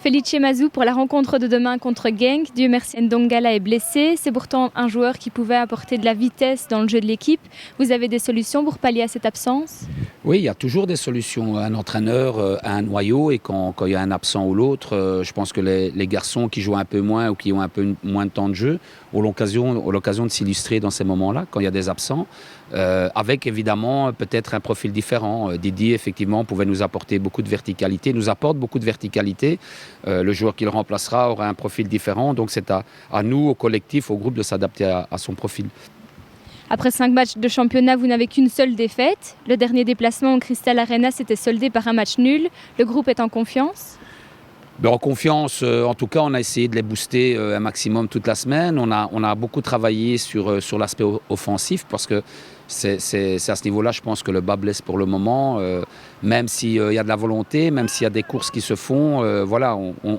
Felice Mazou pour la rencontre de demain contre Genk. Dieu merci, Ndongala est blessé. C'est pourtant un joueur qui pouvait apporter de la vitesse dans le jeu de l'équipe. Vous avez des solutions pour pallier à cette absence? Oui, il y a toujours des solutions. Un entraîneur a un noyau et quand il y a un absent ou l'autre, je pense que les garçons qui jouent un peu moins ou qui ont un peu moins de temps de jeu ont l'occasion de s'illustrer dans ces moments-là, quand il y a des absents, avec évidemment peut-être un profil différent. Didier, effectivement, pouvait nous apporter beaucoup de verticalité, nous apporte beaucoup de verticalité. Le joueur qui le remplacera aura un profil différent, donc c'est à nous, au collectif, au groupe, de s'adapter à son profil. Après 5 matchs de championnat, vous n'avez qu'une seule défaite. Le dernier déplacement au Crystal Arena s'était soldé par un match nul. Le groupe est en confiance? En confiance, en tout cas, on a essayé de les booster un maximum toute la semaine. On a beaucoup travaillé sur l'aspect offensif parce que c'est à ce niveau-là, je pense que le bas blesse pour le moment. Même s'il y a de la volonté, même s'il y a des courses qui se font,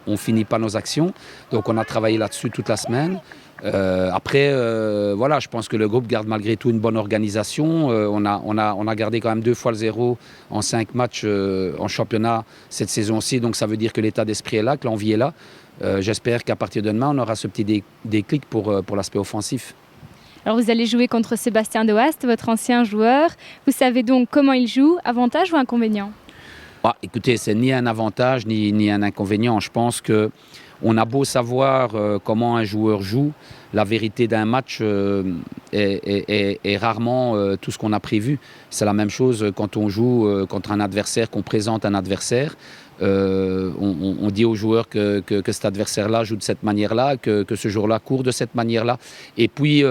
on finit pas nos actions. Donc on a travaillé là-dessus toute la semaine. Je pense que le groupe garde malgré tout une bonne organisation. On a gardé quand même 2 fois le 0 en 5 matchs en championnat cette saison-ci. Donc ça veut dire que l'état d'esprit est là, que l'envie est là. J'espère qu'à partir de demain, on aura ce petit déclic pour l'aspect offensif. Alors vous allez jouer contre Sébastien De Haast, votre ancien joueur. Vous savez donc comment il joue, avantage ou inconvénient? Écoutez, c'est ni un avantage ni un inconvénient. Je pense que on a beau savoir comment un joueur joue, la vérité d'un match est rarement tout ce qu'on a prévu. C'est la même chose quand on joue contre un adversaire, qu'on présente un adversaire. On dit aux joueurs que cet adversaire-là joue de cette manière-là, que ce jour-là court de cette manière-là. Et puis,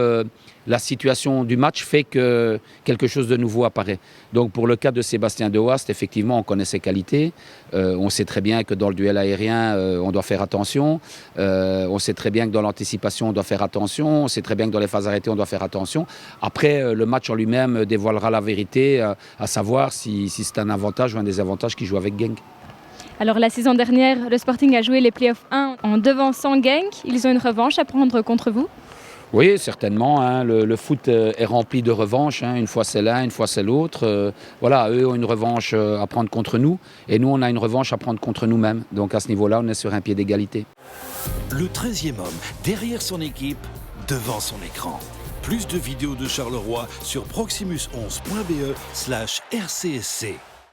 la situation du match fait que quelque chose de nouveau apparaît. Donc, pour le cas de Sébastien De Haast, effectivement, on connaît ses qualités. On sait très bien que dans le duel aérien, on doit faire attention. On sait très bien que dans l'anticipation, on doit faire attention. On sait très bien que dans les phases arrêtées, on doit faire attention. Après, le match en lui-même dévoilera la vérité, à savoir si c'est un avantage ou un désavantage qui joue avec Genk. Alors la saison dernière, le Sporting a joué les Playoffs 1 en devançant Genk. Ils ont une revanche à prendre contre vous? Oui, certainement. Hein. Le foot est rempli de revanches. Hein. Une fois c'est l'un, une fois c'est l'autre. Eux ont une revanche à prendre contre nous. Et nous, on a une revanche à prendre contre nous-mêmes. Donc à ce niveau-là, on est sur un pied d'égalité. Le 13e homme, derrière son équipe, devant son écran. Plus de vidéos de Charleroi sur proximus11.be/rcsc.